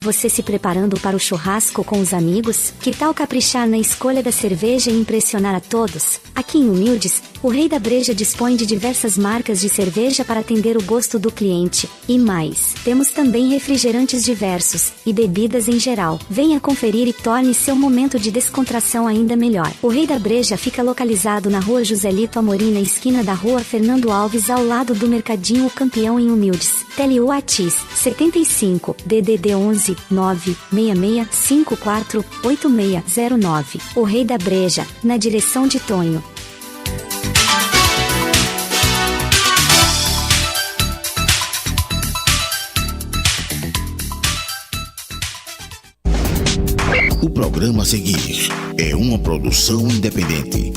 Você se preparando para o churrasco com os amigos? Que tal caprichar na escolha da cerveja e impressionar a todos? Aqui em Humildes, o Rei da Breja dispõe de diversas marcas de cerveja para atender o gosto do cliente. E mais, temos também refrigerantes diversos e bebidas em geral. Venha conferir e torne seu momento de descontração ainda melhor. O Rei da Breja fica localizado na Rua Joselito Amorim, na esquina da Rua Fernando Alves, ao lado do Mercadinho O Campeão, em Humildes. Tele Whats 75 DDD 11 96654 8609. O Rei da Breja, na direção de Tonho. O programa a seguir é uma produção independente.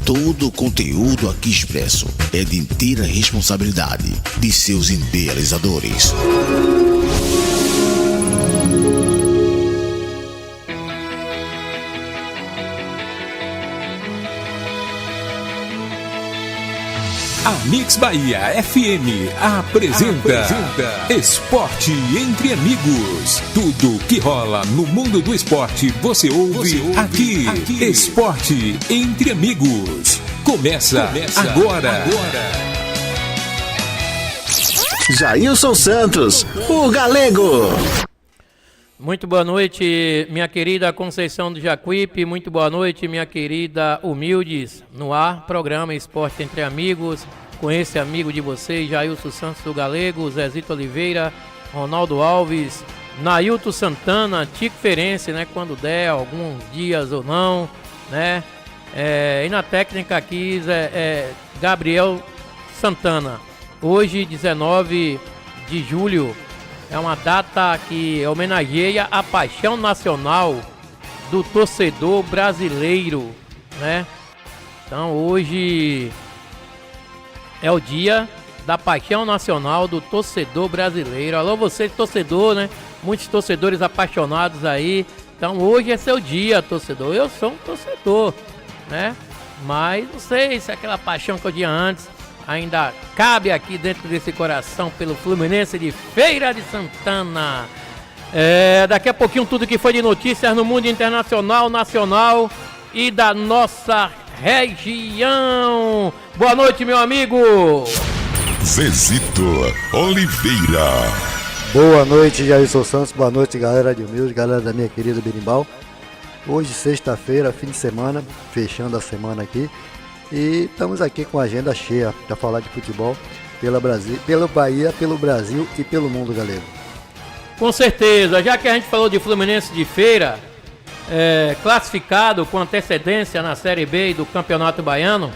Todo o conteúdo aqui expresso é de inteira responsabilidade de seus idealizadores. A Mix Bahia FM apresenta Esporte Entre Amigos. Tudo que rola no mundo do esporte você ouve aqui. Esporte Entre Amigos. Começa agora. Jailson Santos, o Galego. Muito boa noite, minha querida Conceição do Jacuípe. Muito boa noite, minha querida Humildes. No ar, programa Esporte Entre Amigos, com esse amigo de vocês, Jailson Santos do Galego, Zezito Oliveira, Ronaldo Alves, Nailton Santana, Tico Ferense, né, quando der, alguns dias ou não, né, e na técnica aqui, Gabriel Santana. Hoje, 19 de julho, é uma data que homenageia a paixão nacional do torcedor brasileiro, né? Então hoje é o dia da paixão nacional do torcedor brasileiro. Alô, você torcedor, né? Muitos torcedores apaixonados aí. Então hoje é seu dia, torcedor. Eu sou um torcedor, né? Mas não sei se aquela paixão que eu tinha antes ainda cabe aqui dentro desse coração pelo Fluminense de Feira de Santana. Daqui a pouquinho tudo que foi de notícias no mundo internacional, nacional e da nossa região. Boa noite, meu amigo Zezito Oliveira. Boa noite, Jailson Santos. Boa noite, galera de Humilde, galera da minha querida Berimbau. Hoje, sexta-feira, fim de semana, fechando a semana aqui. E estamos aqui com a agenda cheia para falar de futebol pelo Bahia, pelo Brasil e pelo mundo, galera. Com certeza, já que a gente falou de Fluminense de Feira, classificado com antecedência na Série B do Campeonato Baiano,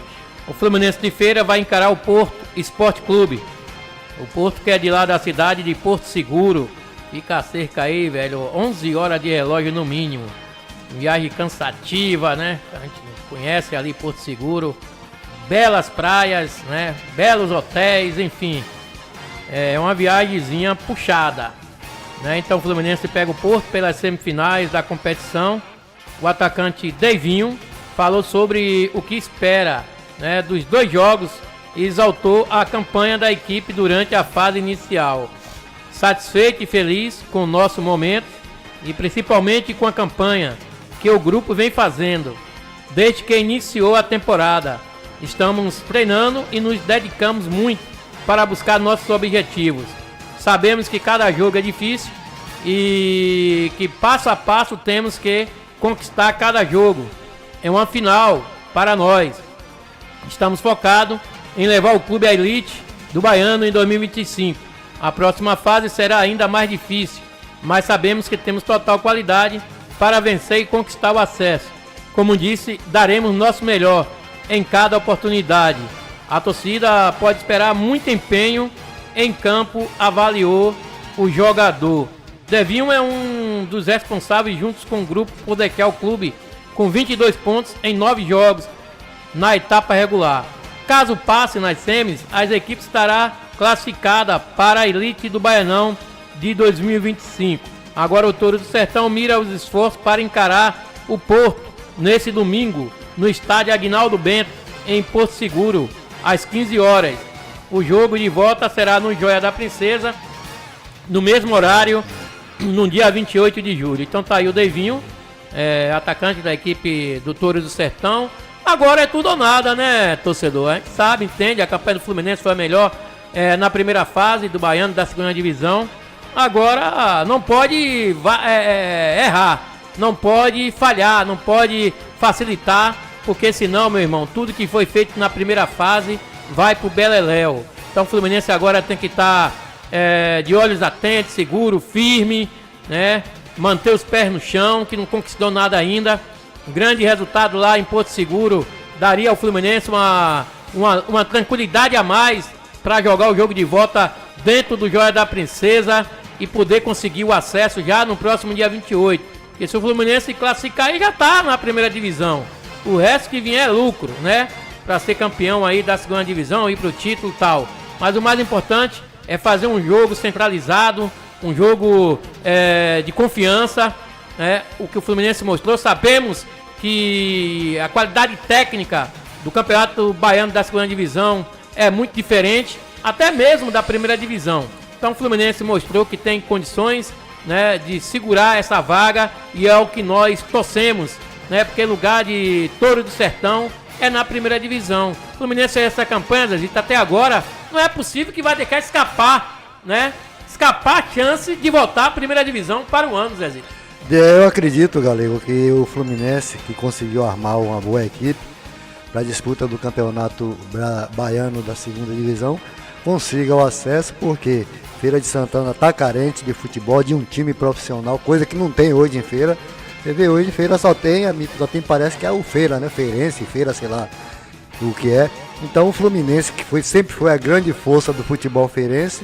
o Fluminense de Feira vai encarar o Porto Esporte Clube. O Porto, que é de lá da cidade de Porto Seguro, fica cerca aí, velho, 11 horas de relógio no mínimo. Viagem cansativa, né? A gente conhece ali Porto Seguro, belas praias, né? Belos hotéis, enfim. É uma viagemzinha puxada, né? Então o Fluminense pega o Porto pelas semifinais da competição. O atacante Deivinho falou sobre o que espera, né, dos dois jogos e exaltou a campanha da equipe durante a fase inicial. Satisfeito e feliz com o nosso momento e principalmente com a campanha que o grupo vem fazendo desde que iniciou a temporada. Estamos treinando e nos dedicamos muito para buscar nossos objetivos. Sabemos que cada jogo é difícil e que passo a passo temos que conquistar cada jogo. É uma final para nós. Estamos focados em levar o clube à elite do Baiano em 2025. A próxima fase será ainda mais difícil, mas sabemos que temos total qualidade para vencer e conquistar o acesso. Como disse, daremos nosso melhor em cada oportunidade. A torcida pode esperar muito empenho em campo, avaliou o jogador. Devinho é um dos responsáveis, juntos com o grupo, por deixar o clube com 22 pontos em 9 jogos na etapa regular. Caso passe nas semis, as equipes estará classificada para a elite do Baianão de 2025. Agora o Touro do Sertão mira os esforços para encarar o Porto nesse domingo no estádio Aguinaldo Bento, em Porto Seguro, às 15 horas. O jogo de volta será no Joia da Princesa, no mesmo horário, no dia 28 de julho. Então tá aí o Deivinho, atacante da equipe do Touro do Sertão. Agora é tudo ou nada, né, torcedor? A gente sabe, entende, a campanha do Fluminense foi a melhor na primeira fase do Baiano da segunda divisão. Agora não pode errar, não pode falhar, não pode facilitar, porque senão, meu irmão, tudo que foi feito na primeira fase vai pro beleléu. Então o Fluminense agora tem que estar de olhos atentos, seguro, firme, né? Manter os pés no chão, que não conquistou nada ainda. Um grande resultado lá em Porto Seguro daria ao Fluminense uma tranquilidade a mais para jogar o jogo de volta dentro do Joia da Princesa e poder conseguir o acesso já no próximo dia 28. Porque se o Fluminense classificar, aí já tá na primeira divisão. O resto que vier é lucro, né? Para ser campeão aí da segunda divisão, ir pro título e tal. Mas o mais importante é fazer um jogo centralizado, um jogo de confiança, né? O que o Fluminense mostrou. Sabemos que a qualidade técnica do Campeonato Baiano da segunda divisão é muito diferente, até mesmo da primeira divisão. Então o Fluminense mostrou que tem condições, né, de segurar essa vaga, e é o que nós torcemos, né? Porque lugar de Touro do Sertão é na primeira divisão. O Fluminense, essa campanha, Zezito, até agora, não é possível que vai deixar escapar, né? Escapar a chance de voltar à primeira divisão para o ano, Zezito. Eu acredito, Galego, que o Fluminense, que conseguiu armar uma boa equipe para a disputa do Campeonato Baiano da segunda divisão, consiga o acesso, porque Feira de Santana está carente de futebol, de um time profissional, coisa que não tem hoje em Feira. Você vê, hoje Feira só tem, parece que é o Feira, né? Feirense, Feira, sei lá o que é. Então o Fluminense, que sempre foi a grande força do futebol feirense,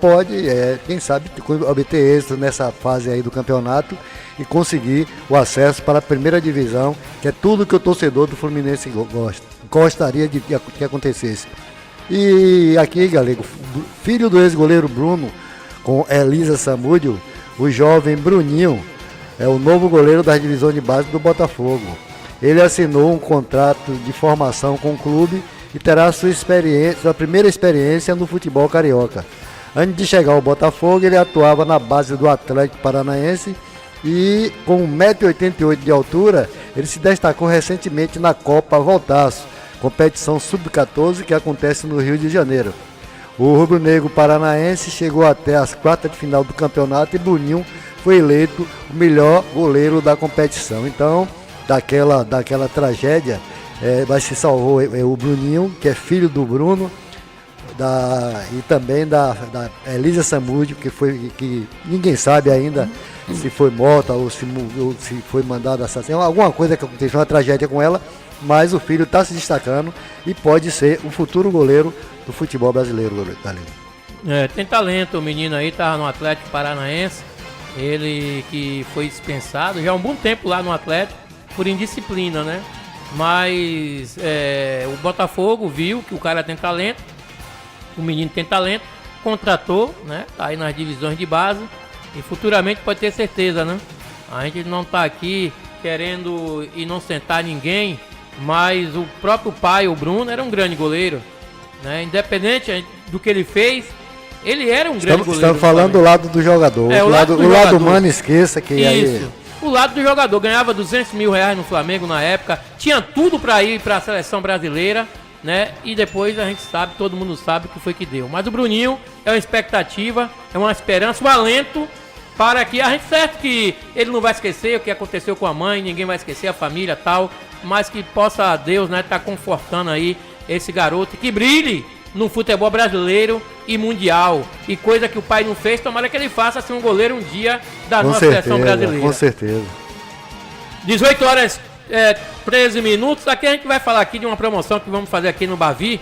pode, quem sabe, obter êxito nessa fase aí do campeonato e conseguir o acesso para a primeira divisão, que é tudo que o torcedor do Fluminense gostaria de que acontecesse. E aqui, Galego, filho do ex-goleiro Bruno, com Elisa Samúdio, o jovem Bruninho é o novo goleiro da divisão de base do Botafogo. Ele assinou um contrato de formação com o clube e terá sua primeira experiência no futebol carioca. Antes de chegar ao Botafogo, ele atuava na base do Atlético Paranaense e, com 1,88 m de altura, ele se destacou recentemente na Copa Voltaço, competição sub-14 que acontece no Rio de Janeiro. O rubro-negro paranaense chegou até as quartas de final do campeonato e Bruninho foi eleito o melhor goleiro da competição. Então, daquela tragédia, mas se salvou o Bruninho, que é filho do Bruno, e também da Elisa Samúdio, que ninguém sabe ainda se foi morta ou se foi mandada assassinar, alguma coisa que aconteceu, uma tragédia com ela, mas o filho está se destacando e pode ser o futuro goleiro do futebol brasileiro, galera. Tem talento, o menino aí tá no Atlético Paranaense, ele que foi dispensado já há um bom tempo lá no Atlético por indisciplina, né? Mas o Botafogo viu que o cara tem talento, o menino tem talento, contratou, né? Tá aí nas divisões de base e futuramente pode ter certeza, né? A gente não tá aqui querendo inocentar ninguém, mas o próprio pai, o Bruno, era um grande goleiro, né? Independente do que ele fez, ele era um grande goleiro. Estamos falando do lado do jogador. O lado humano, esqueça que isso. Aí... O lado do jogador, ganhava R$200 mil no Flamengo na época, tinha tudo para ir para a seleção brasileira, né? E depois a gente sabe, todo mundo sabe o que foi que deu. Mas o Bruninho é uma expectativa, é uma esperança, um alento para que a gente, certo que ele não vai esquecer o que aconteceu com a mãe, ninguém vai esquecer a família e tal, mas que possa Deus, né, tá confortando aí esse garoto, que brilhe no futebol brasileiro e mundial. E coisa que o pai não fez, tomara que ele faça assim um goleiro um dia da nossa seleção brasileira. Com certeza. 18 horas 13 minutos. Aqui a gente vai falar aqui de uma promoção que vamos fazer aqui no Bavi,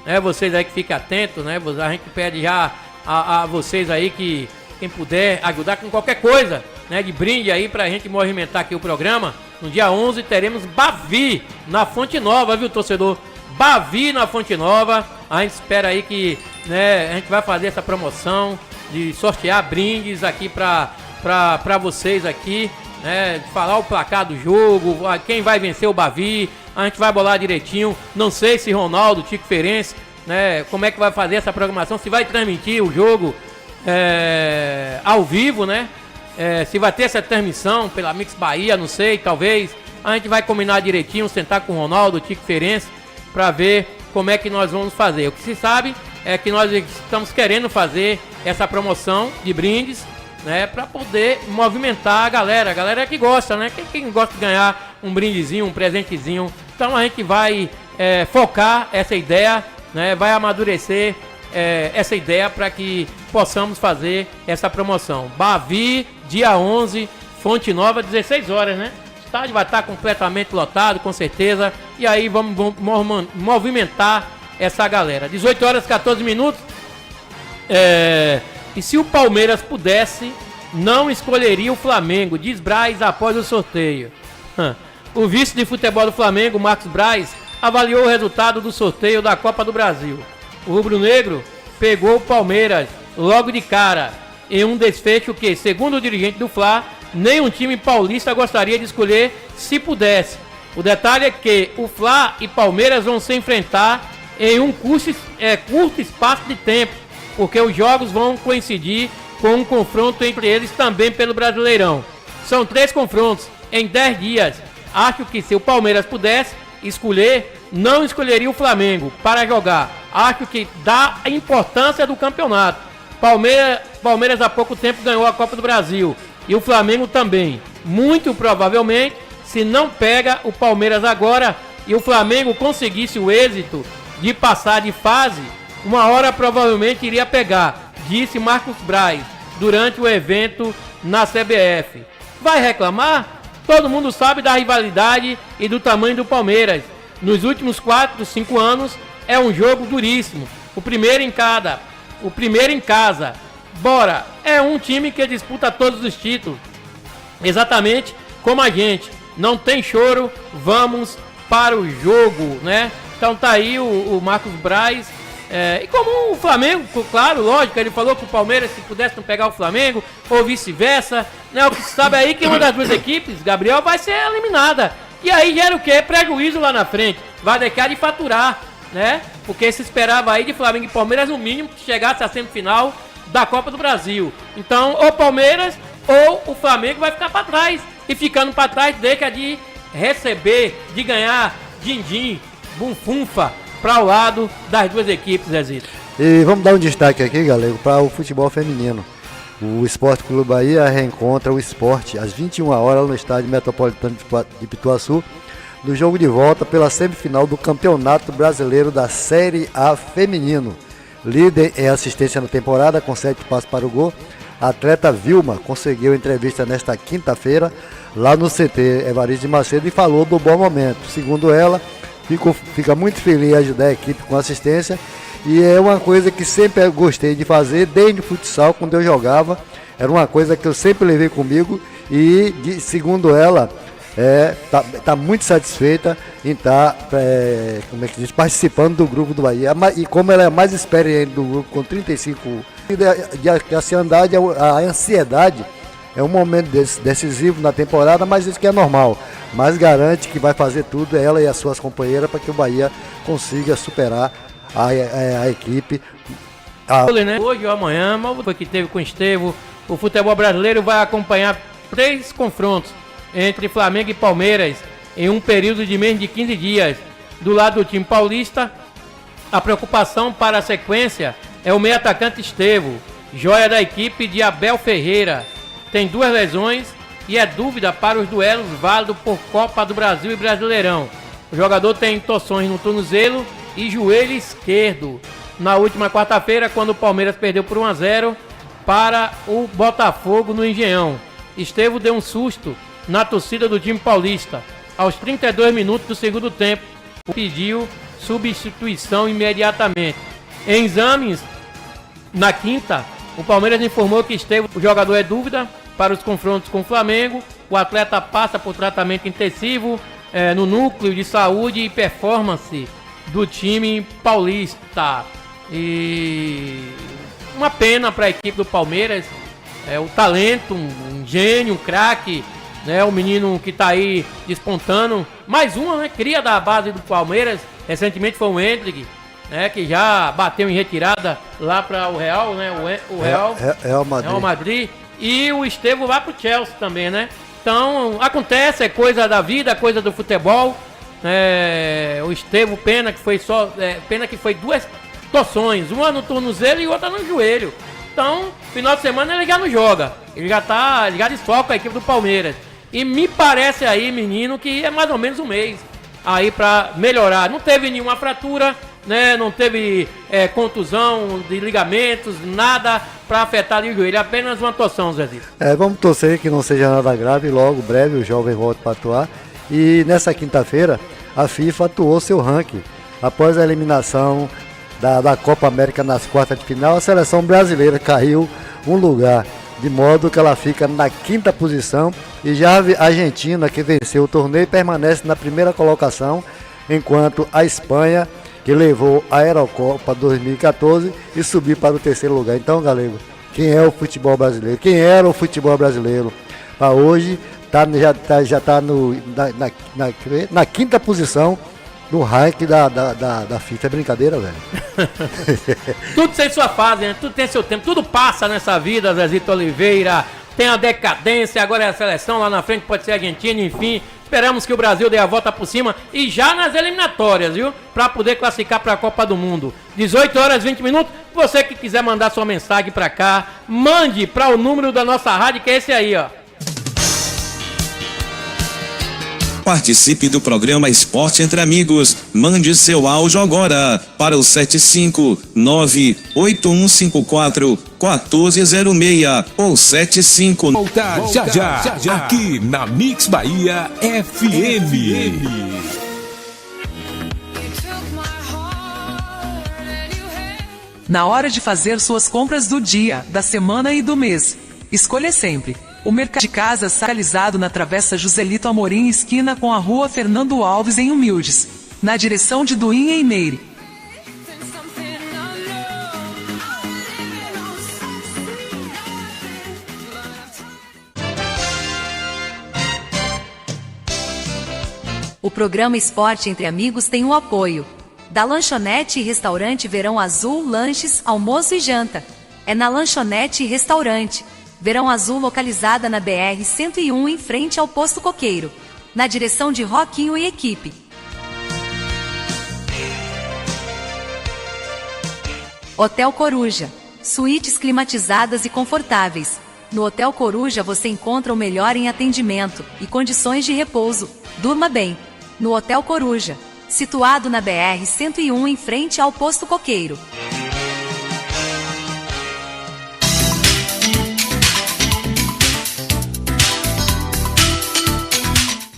né? Vocês aí que fiquem atentos, né? A gente pede já a vocês aí que quem puder ajudar com qualquer coisa, né, de brinde aí pra gente movimentar aqui o programa. No dia 11 teremos Bavi na Fonte Nova, viu, torcedor? Bavi na Fonte Nova. A gente espera aí que, né, a gente vai fazer essa promoção de sortear brindes aqui pra vocês aqui, né, falar o placar do jogo, quem vai vencer o Bavi, a gente vai bolar direitinho. Não sei se Ronaldo, Tico Feirense, né, como é que vai fazer essa programação, se vai transmitir o jogo ao vivo, né? Se vai ter essa transmissão pela Mix Bahia, não sei, talvez. A gente vai combinar direitinho, sentar com o Ronaldo, o Tico Ferenc, para ver como é que nós vamos fazer. O que se sabe é que nós estamos querendo fazer essa promoção de brindes, né, para poder movimentar a galera que gosta, né? Quem gosta de ganhar um brindezinho, um presentezinho. Então a gente vai focar essa ideia, né? Vai amadurecer essa ideia para que possamos fazer essa promoção. Bavi, dia 11, Fonte Nova, 16 horas, né? O estádio vai estar completamente lotado, com certeza. E aí vamos movimentar essa galera. 18 horas, 14 minutos. E se o Palmeiras pudesse, não escolheria o Flamengo, diz Braz após o sorteio. O vice de futebol do Flamengo, Marcos Braz, avaliou o resultado do sorteio da Copa do Brasil. O rubro-negro pegou o Palmeiras logo de cara, em um desfecho que, segundo o dirigente do Fla, nenhum time paulista gostaria de escolher se pudesse. O detalhe é que o Fla e Palmeiras vão se enfrentar em um curto espaço de tempo, porque os jogos vão coincidir com um confronto entre eles também pelo Brasileirão. São 3 confrontos em 10 dias. Acho que se o Palmeiras pudesse escolher, não escolheria o Flamengo para jogar. Acho que dá a importância do campeonato. Palmeiras há pouco tempo ganhou a Copa do Brasil e o Flamengo também. Muito provavelmente, se não pega o Palmeiras agora e o Flamengo conseguisse o êxito de passar de fase, uma hora provavelmente iria pegar, disse Marcos Braz durante o evento na CBF. Vai reclamar? Todo mundo sabe da rivalidade e do tamanho do Palmeiras. Nos últimos 4, 5 anos é um jogo duríssimo. O primeiro em casa. Bora, é um time que disputa todos os títulos. Exatamente como a gente. Não tem choro, vamos para o jogo, né? Então tá aí o Marcos Braz. E como o Flamengo, claro, lógico, ele falou que o Palmeiras, se pudesse não pegar o Flamengo, ou vice-versa, né? O que se sabe aí que uma das duas equipes, Gabriel, vai ser eliminada. E aí gera o quê? Prejuízo lá na frente. Vai deixar de faturar, né? Porque se esperava aí de Flamengo e Palmeiras, no mínimo, que chegasse à semifinal da Copa do Brasil. Então, ou Palmeiras, ou o Flamengo vai ficar para trás. E ficando para trás, deixa de receber, de ganhar din-din, bunfunfa, para o lado das duas equipes, Zezito. E vamos dar um destaque aqui, galera, para o futebol feminino. O Esporte Clube Bahia reencontra o Esporte às 21 horas no estádio Metropolitano de Pituaçu, no jogo de volta pela semifinal do Campeonato Brasileiro da Série A Feminino. Líder em assistência na temporada, com 7 passos para o gol, a atleta Vilma conseguiu entrevista nesta quinta-feira lá no CT Evaristo de Macedo e falou do bom momento. Segundo ela, fica muito feliz em ajudar a equipe com assistência, e é uma coisa que sempre gostei de fazer desde o futsal, quando eu jogava. Era uma coisa que eu sempre levei comigo e, segundo ela, tá muito satisfeita em estar participando do grupo do Bahia. E como ela é mais experiente do grupo, com 35 a ansiedade é um momento decisivo na temporada, mas isso que é normal. Mas garante que vai fazer tudo, ela e as suas companheiras, para que o Bahia consiga superar a equipe. Hoje ou amanhã, que teve com o Estevo, o futebol brasileiro vai acompanhar 3 confrontos entre Flamengo e Palmeiras em um período de menos de 15 dias. Do lado do time paulista, a preocupação para a sequência é o meio atacante Estevo, joia da equipe de Abel Ferreira. Tem 2 lesões e é dúvida para os duelos válidos por Copa do Brasil e Brasileirão. O jogador tem torções no tornozelo e joelho esquerdo. Na última quarta-feira, quando o Palmeiras perdeu por 1-0 para o Botafogo no Engenhão, Estevo deu um susto na torcida do time paulista. Aos 32 minutos do segundo tempo, pediu substituição imediatamente. Em exames, na quinta, o Palmeiras informou que Estevo, o jogador, é dúvida para os confrontos com o Flamengo. O atleta passa por tratamento intensivo no núcleo de saúde e performance do time paulista. E uma pena para a equipe do Palmeiras. O talento, um gênio, um craque, né? O menino que está aí despontando. Mais uma, né? Cria da base do Palmeiras. Recentemente foi o Hendrick. né, que já bateu em retirada lá para o Real, né? O Real Madrid. E o Estevão vai pro Chelsea também, né? Então, acontece, é coisa da vida, é coisa do futebol. O Estevão, pena que foi 2 torções, uma no tornozelo e outra no joelho. Então, final de semana ele já não joga. Ele já desfoca a equipe do Palmeiras. E me parece aí, menino, que é mais ou menos um mês aí pra melhorar. Não teve nenhuma fratura, né? Não teve contusão de ligamentos, nada pra afetar ali o joelho. Apenas uma torção, Zezinho. Vamos torcer que não seja nada grave. Logo, breve, o jovem volta para atuar. E nessa quinta-feira, a FIFA atuou seu ranking. Após a eliminação da Copa América nas quartas de final, a seleção brasileira caiu um lugar, de modo que ela fica na 5ª posição, e já a Argentina, que venceu o torneio, permanece na 1ª colocação, enquanto a Espanha, que levou a Eurocopa 2014 e subiu para o 3º lugar. Então, Galego, quem é o futebol brasileiro? Quem era o futebol brasileiro? Para hoje, já está na 5ª posição no ranking da FIFA. É brincadeira, velho? Tudo tem sua fase, né? Tudo tem seu tempo. Tudo passa nessa vida, Zezito Oliveira. Tem a decadência, agora é a seleção, lá na frente pode ser a Argentina, enfim. Esperamos que o Brasil dê a volta por cima e já nas eliminatórias, viu? Para poder classificar para a Copa do Mundo. 18h20. Você que quiser mandar sua mensagem para cá, mande para o número da nossa rádio, que é esse aí, ó. Participe do programa Esporte Entre Amigos. Mande seu áudio agora para o 75981541406 ou 75. Voltar já, aqui na Mix Bahia FM. Na hora de fazer suas compras do dia, da semana e do mês, escolha sempre o Mercado de Casa, localizado na Travessa Joselito Amorim, esquina com a Rua Fernando Alves, em Humildes, na direção de Duinha e Meire. O programa Esporte Entre Amigos tem o apoio da Lanchonete e Restaurante Verão Azul, lanches, almoço e janta. É na Lanchonete e Restaurante Verão Azul, localizada na BR-101, em frente ao Posto Coqueiro, na direção de Roquinho e equipe. Hotel Coruja, suítes climatizadas e confortáveis. No Hotel Coruja você encontra o melhor em atendimento e condições de repouso. Durma bem no Hotel Coruja, situado na BR-101, em frente ao Posto Coqueiro.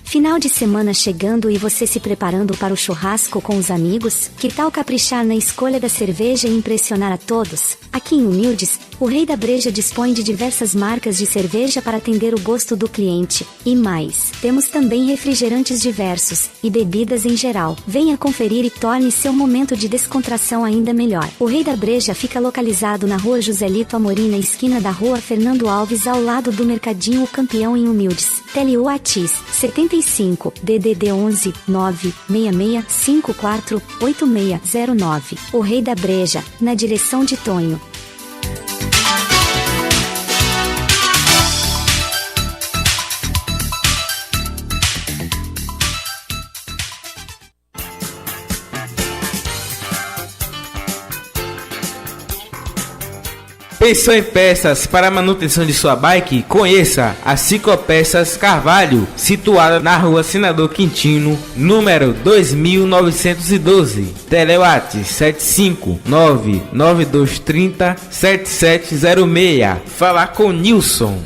Final de semana chegando e você se preparando para o churrasco com os amigos? Que tal caprichar na escolha da cerveja e impressionar a todos? Aqui em Humildes, o Rei da Breja dispõe de diversas marcas de cerveja para atender o gosto do cliente. E mais, temos também refrigerantes diversos e bebidas em geral. Venha conferir e torne seu momento de descontração ainda melhor. O Rei da Breja fica localizado na Rua Joselito Amorim, na esquina da Rua Fernando Alves, ao lado do Mercadinho O Campeão, em Humildes. Tele Whats 75 DDD 11 966 54 8609. O Rei da Breja, na direção de Tonho. Pensou em peças para a manutenção de sua bike? Conheça a Ciclopeças Carvalho, situada na Rua Senador Quintino, número 2912. Telewhats 75992307706. Falar com Nilson.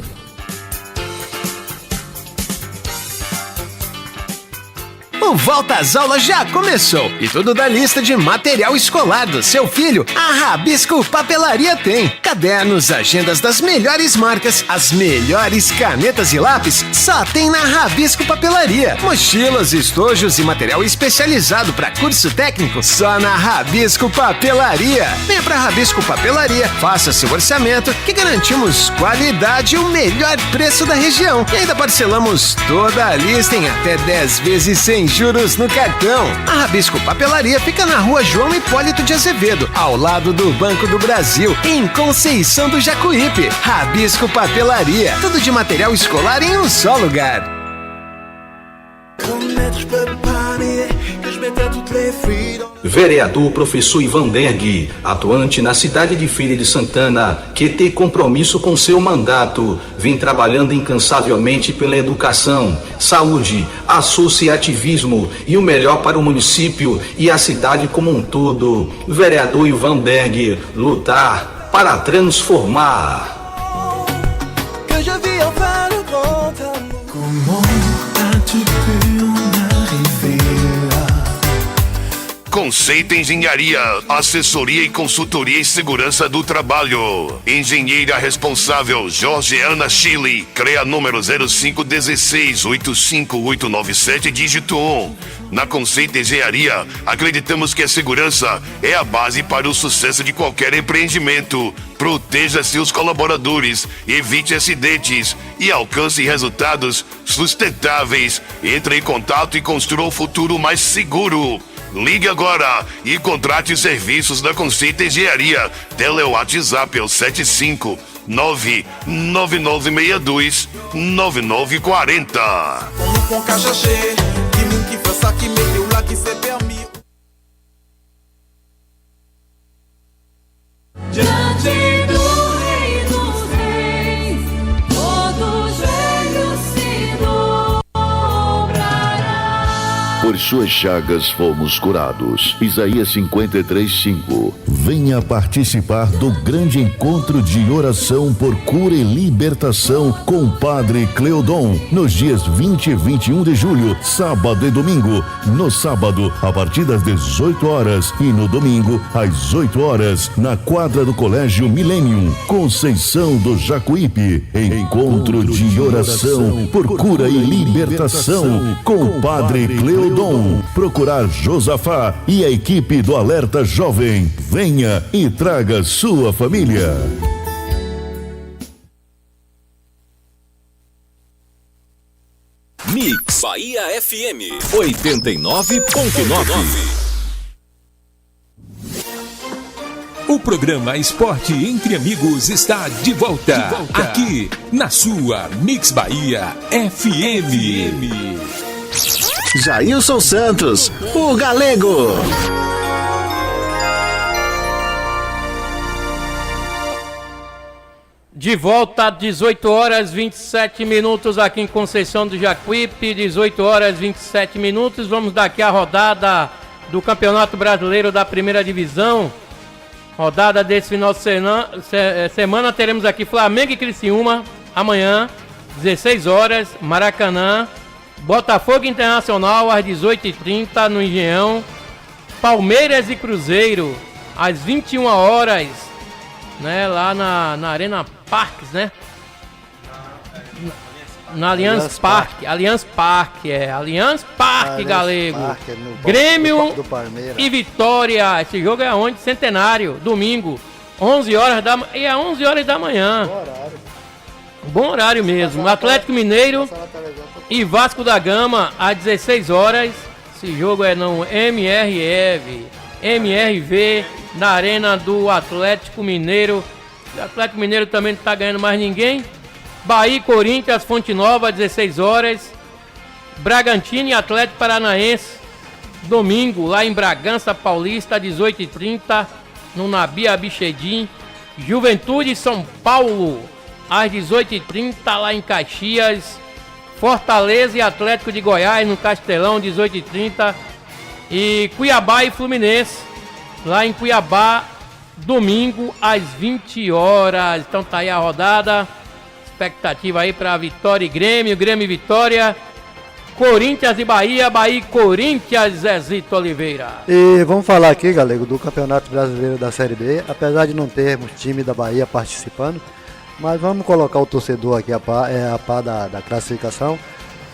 O Volta às Aulas já começou e tudo da lista de material escolar do seu filho, a Rabisco Papelaria tem. Cadernos, agendas das melhores marcas, as melhores canetas e lápis, só tem na Rabisco Papelaria. Mochilas, estojos e material especializado para curso técnico, só na Rabisco Papelaria. Venha pra Rabisco Papelaria, faça seu orçamento que garantimos qualidade e o melhor preço da região. E ainda parcelamos toda a lista em até 10 vezes sem juros. juros no cartão. A Rabisco Papelaria fica na rua João Hipólito de Azevedo, ao lado do Banco do Brasil, em Conceição do Jacuípe. Rabisco Papelaria, tudo de material escolar em um só lugar. Vereador professor Ivan Berg, atuante na cidade de Feira de Santana, que tem compromisso com seu mandato, vem trabalhando incansavelmente pela educação, saúde, associativismo e o melhor para o município e a cidade como um todo. Vereador Ivan Berg, lutar para transformar. Conceito Engenharia, assessoria e consultoria em segurança do trabalho. Engenheira responsável Jorge Ana Chile, CREA número 0516-85897, dígito 1. Na Conceito Engenharia, acreditamos que a segurança é a base para o sucesso de qualquer empreendimento. Proteja seus colaboradores, evite acidentes e alcance resultados sustentáveis. Entre em contato e construa um futuro mais seguro. Ligue agora e contrate serviços da Conceito Engenharia. Tele WhatsApp é o 759-9962-9940. Diante do Rei dos Reis, todo joelho se dobrará. Por suas chagas fomos curados. Isaías 53:5. Venha participar do grande encontro de oração por cura e libertação com o Padre Cleodon, nos dias 20 e 21 de julho, sábado e domingo. No sábado, a partir das 18 horas e no domingo, às 8 horas, na quadra do Colégio Millennium, Conceição do Jacuípe. Encontro de oração por cura e libertação com o Padre Cleodon. Procurar Josafá e a equipe do Alerta Jovem. Venha e traga sua família. Mix Bahia FM 89.9. O programa Esporte Entre Amigos está de volta. Aqui na sua Mix Bahia FM. Jailson Santos, o Galego. De volta, 18 horas 27 minutos aqui em Conceição do Jacuípe, 18 horas 27 minutos. Vamos dar aqui a rodada do Campeonato Brasileiro da Primeira Divisão. Rodada desse final de semana, teremos aqui Flamengo e Criciúma, amanhã, 16 horas, Maracanã. Botafogo Internacional, às 18h30, no Engenhão. Palmeiras e Cruzeiro, às 21 horas, né, lá na Arena Parques, né? Na Allianz Parque. Allianz Parque, Galego. Parque, Grêmio do e Vitória. Esse jogo é onde? Centenário, domingo, 11 horas da manhã. E é 11 horas da manhã. Bom horário mesmo. Atlético Mineiro e Vasco da Gama, às 16 horas. Esse jogo é no MRV, na Arena do Atlético Mineiro. O Atlético Mineiro também não está ganhando mais ninguém. Bahia e Corinthians, Fonte Nova, às 16 horas. Bragantino e Atlético Paranaense, domingo, lá em Bragança Paulista, às 18h30, no Nabi Abichedin. Juventude e São Paulo, às 18h30, lá em Caxias. Fortaleza e Atlético de Goiás, no Castelão, 18h30. E Cuiabá e Fluminense, lá em Cuiabá, domingo, às 20 horas. Então tá aí a rodada. Expectativa aí para Vitória e Grêmio, Grêmio e Vitória. Corinthians e Bahia, Bahia e Corinthians, Zezito Oliveira. E vamos falar aqui, Galego, do Campeonato Brasileiro da Série B. Apesar de não termos time da Bahia participando, mas vamos colocar o torcedor aqui a par da classificação,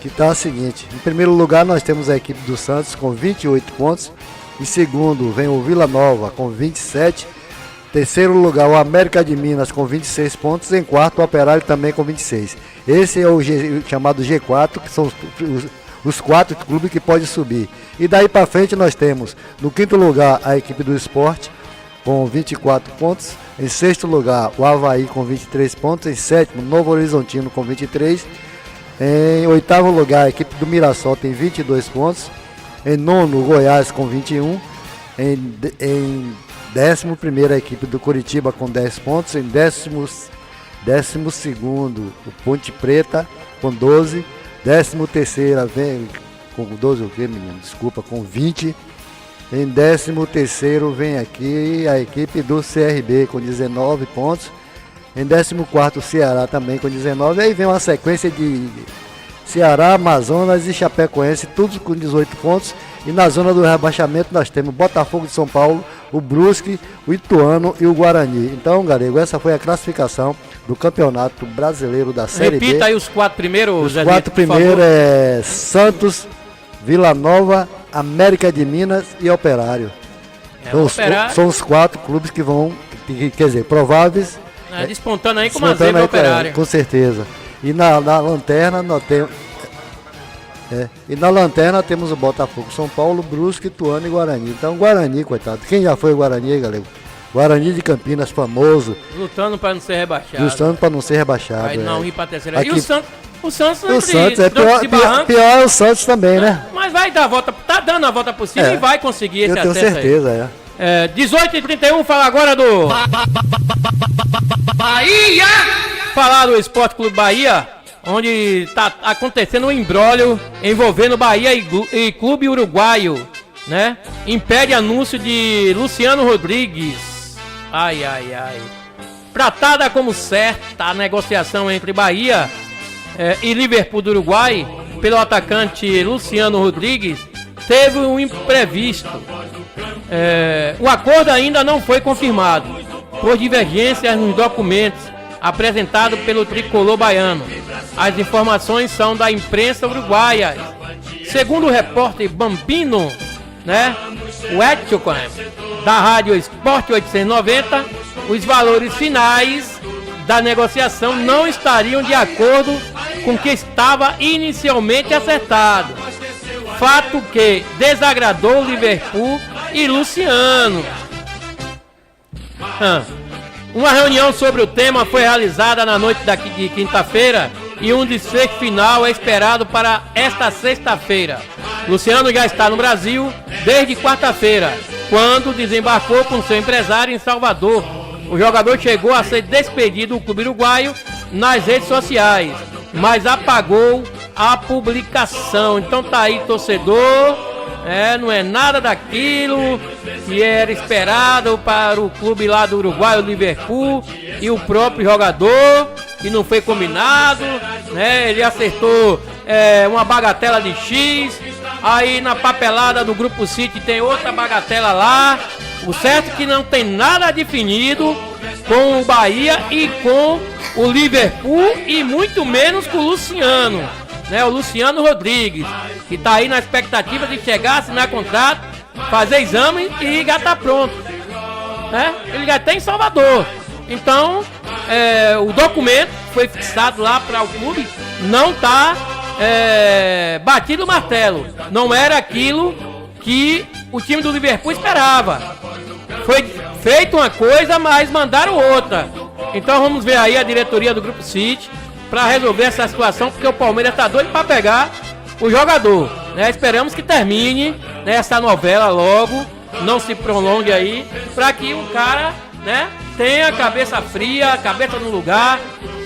que está a seguinte. Em primeiro lugar, nós temos a equipe do Santos com 28 pontos. Em segundo, vem o Vila Nova com 27. Terceiro lugar, o América de Minas com 26 pontos. Em quarto, o Operário também com 26. Esse é o chamado G4, que são os 4 clubes que podem subir. E daí para frente nós temos no 5º lugar a equipe do Sport com 24 pontos. Em 6º lugar o Avaí com 23 pontos. Em 7º Novo Horizontino com 23. Em 8º lugar a equipe do Mirassol tem 22 pontos. Em 9º o Goiás com 21. Em 11º a equipe do Curitiba com 10 pontos. Em 12º o Ponte Preta com 12. 13º vem com 12 o que, menino? Desculpa, com 20. Em 13º vem aqui a equipe do CRB com 19 pontos. Em 14º o Ceará também com 19. Aí vem uma sequência de Ceará, Amazonas e Chapecoense, todos com 18 pontos. E na zona do rebaixamento nós temos o Botafogo de São Paulo, o Brusque, o Ituano e o Guarani. Então, Galego, essa foi a classificação do Campeonato Brasileiro da Série B. Repita aí os 4 primeiros. Os 4 primeiros é Santos, Vila Nova, América de Minas e Operário. São os 4 clubes que vão, quer dizer, prováveis. Despontando aí com uma zebra Operário. Com certeza. E na lanterna nós temos... E na lanterna temos o Botafogo, São Paulo, Brusque, Ituano e Guarani. Então Guarani, coitado. Quem já foi o Guarani aí, galera? Guarani de Campinas, famoso. Lutando para não ser rebaixado. Lutando para não ser rebaixado. Vai não ir para terceira. Aqui... E o Santos é pior é o Santos também, né? Mas vai dar a volta, tá dando a volta por cima e vai conseguir esse acesso. Eu tenho certeza, aí. 18h31, fala agora do Bahia! Falar do Esporte Clube Bahia, onde tá acontecendo um imbróglio envolvendo Bahia e Clube Uruguaio, né? Impede anúncio de Luciano Rodrigues. Ai. Tratada como certa a negociação entre Bahia e Liverpool do Uruguai pelo atacante Luciano Rodrigues, teve um imprevisto. O acordo ainda não foi confirmado por divergências nos documentos apresentados pelo tricolor baiano. As informações são da imprensa uruguaia. Segundo o repórter Bambino, né, o Etchocon, da Rádio Esporte 890, os valores finais da negociação não estariam de acordo com o que estava inicialmente acertado. Fato que desagradou Liverpool e Luciano. Uma reunião sobre o tema foi realizada na noite de quinta-feira e um desfecho final é esperado para esta sexta-feira. Luciano já está no Brasil desde quarta-feira, quando desembarcou com seu empresário em Salvador. O jogador chegou a ser despedido do clube uruguaio nas redes sociais, mas apagou a publicação. Então tá aí, torcedor, não é nada daquilo que era esperado para o clube lá do Uruguai, o Liverpool, e o próprio jogador, que não foi combinado, né? Ele acertou uma bagatela de X, aí na papelada do Grupo City tem outra bagatela lá. O certo é que não tem nada definido com o Bahia e com o Liverpool e muito menos com o Luciano, né? O Luciano Rodrigues, que tá aí na expectativa de chegar, assinar contrato, fazer exame e já tá pronto, né? Ele já tem em Salvador. Então, o documento foi fixado lá para o clube, não tá batido o martelo. Não era aquilo que o time do Liverpool esperava. Foi feita uma coisa, mas mandaram outra. Então vamos ver aí a diretoria do Grupo City para resolver essa situação, porque o Palmeiras tá doido para pegar o jogador, né? Esperamos que termine, né, essa novela logo, não se prolongue aí, para que o cara, né, tenha a cabeça fria, a cabeça no lugar,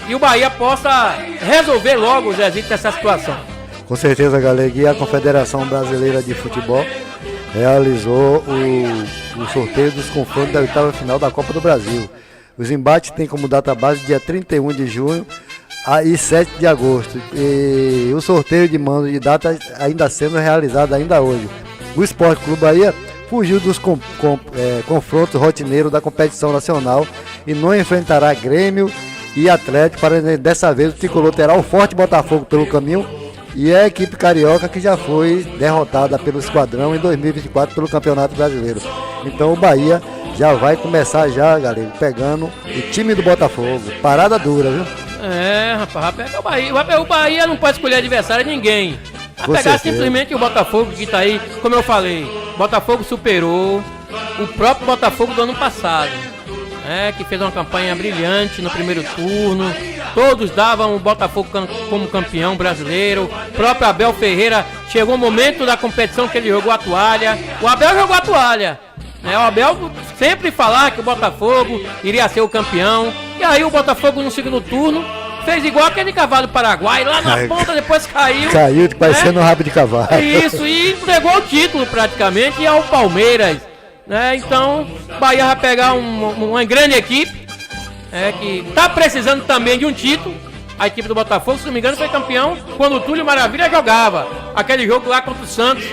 e o Bahia possa resolver logo, Zezito, essa situação. Com certeza, galera, e a Confederação Brasileira de Futebol realizou o sorteio dos confrontos da oitava final da Copa do Brasil. Os embates têm como data base dia 31 de junho e 7 de agosto. E o sorteio de mando de data ainda sendo realizado ainda hoje. O Esporte Clube Bahia fugiu dos confrontos rotineiros da competição nacional e não enfrentará Grêmio e Atlético. Para dessa vez o tricolor terá o forte Botafogo pelo caminho e a equipe carioca, que já foi derrotada pelo Esquadrão em 2024 pelo Campeonato Brasileiro. Então o Bahia já vai começar já, galera, pegando o time do Botafogo. Parada dura, viu? Rapaz, vai pegar o Bahia. O Bahia não pode escolher adversário de ninguém. Vai pegar simplesmente o Botafogo que tá aí, como eu falei, Botafogo superou o próprio Botafogo do ano passado, que fez uma campanha brilhante no primeiro turno. Todos davam o Botafogo como campeão brasileiro. O próprio Abel Ferreira, chegou o momento da competição que ele jogou a toalha. O Abel jogou a toalha. O Abel sempre falava que o Botafogo iria ser o campeão. E aí o Botafogo no segundo turno fez igual aquele cavalo paraguai, lá na ponta, depois caiu. Caiu parecendo um rabo de cavalo. Isso, e entregou o título praticamente ao Palmeiras. Então, Bahia vai pegar uma grande equipe, que está precisando também de um título. A equipe do Botafogo, se não me engano, foi campeão quando o Túlio Maravilha jogava. Aquele jogo lá contra o Santos,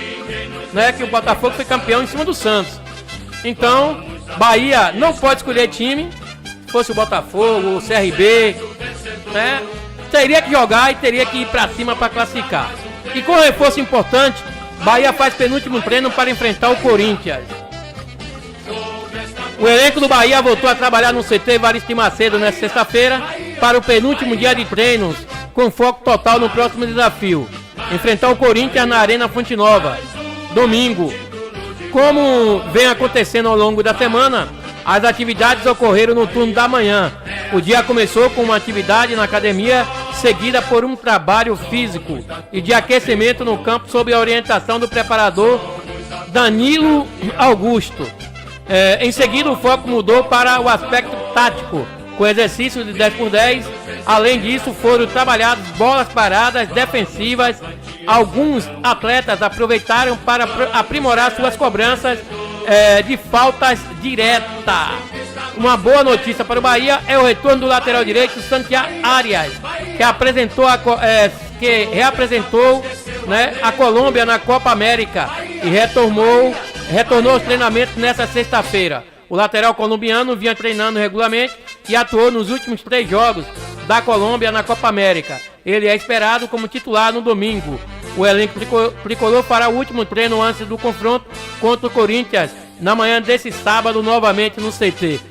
que o Botafogo foi campeão em cima do Santos. Então, Bahia não pode escolher time. Se fosse o Botafogo, o CRB, teria que jogar e teria que ir para cima para classificar. E com reforço importante, Bahia faz penúltimo treino para enfrentar o Corinthians. O elenco do Bahia voltou a trabalhar no CT Evaristo Macedo nesta sexta-feira para o penúltimo dia de treinos, com foco total no próximo desafio: enfrentar o Corinthians na Arena Fonte Nova, domingo. Como vem acontecendo ao longo da semana, as atividades ocorreram no turno da manhã. O dia começou com uma atividade na academia, seguida por um trabalho físico e de aquecimento no campo sob a orientação do preparador Danilo Augusto. Em seguida, o foco mudou para o aspecto tático, com exercícios de 10x10. Além disso, foram trabalhadas bolas paradas defensivas. Alguns atletas aproveitaram para aprimorar suas cobranças de faltas diretas. Uma boa notícia para o Bahia é o retorno do lateral direito, Santiago Arias, que reapresentou a Colômbia na Copa América e retornou aos treinamentos nesta sexta-feira. O lateral colombiano vinha treinando regularmente e atuou nos últimos 3 jogos da Colômbia na Copa América. Ele é esperado como titular no domingo. O elenco tricolor fará o último treino antes do confronto contra o Corinthians na manhã desse sábado, novamente no CT.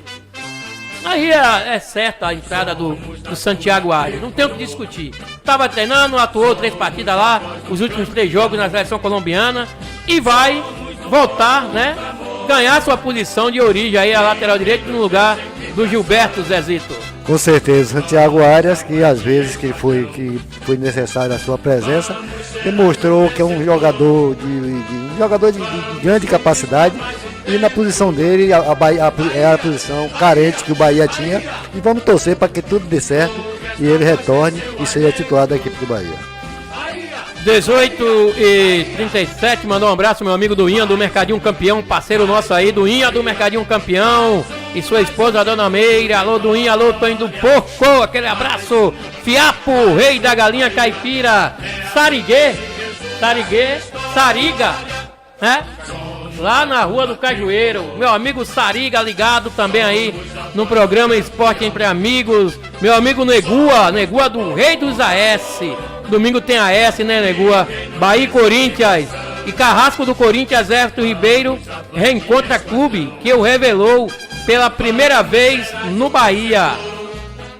Aí é certa a entrada do Santiago Arias, não tem o que discutir. Estava treinando, atuou 3 partidas lá, os últimos 3 jogos na seleção colombiana, e vai voltar, ganhar sua posição de origem aí, a lateral direito, no lugar do Gilberto Zezito. Com certeza, Santiago Arias, que às vezes que foi necessário a sua presença, demonstrou que é um jogador de grande capacidade. E na posição dele, é a posição carente que o Bahia tinha. E vamos torcer para que tudo dê certo e ele retorne e seja titular da equipe do Bahia. 18h37, mandou um abraço meu amigo Duinha do Mercadinho Campeão, parceiro nosso aí, Duinha do Mercadinho Campeão, e sua esposa, a Dona Meira. Alô Duinha, alô Tonho do Porco, aquele abraço. Fiapo, rei da galinha caipira, Sariga, lá na Rua do Cajueiro, meu amigo Sariga ligado também aí no programa Esporte Entre Amigos, meu amigo Negua do Rei dos AS, domingo tem AS, Negua? Bahia e Corinthians, e Carrasco do Corinthians, Everton Ribeiro, reencontra clube que o revelou pela primeira vez no Bahia.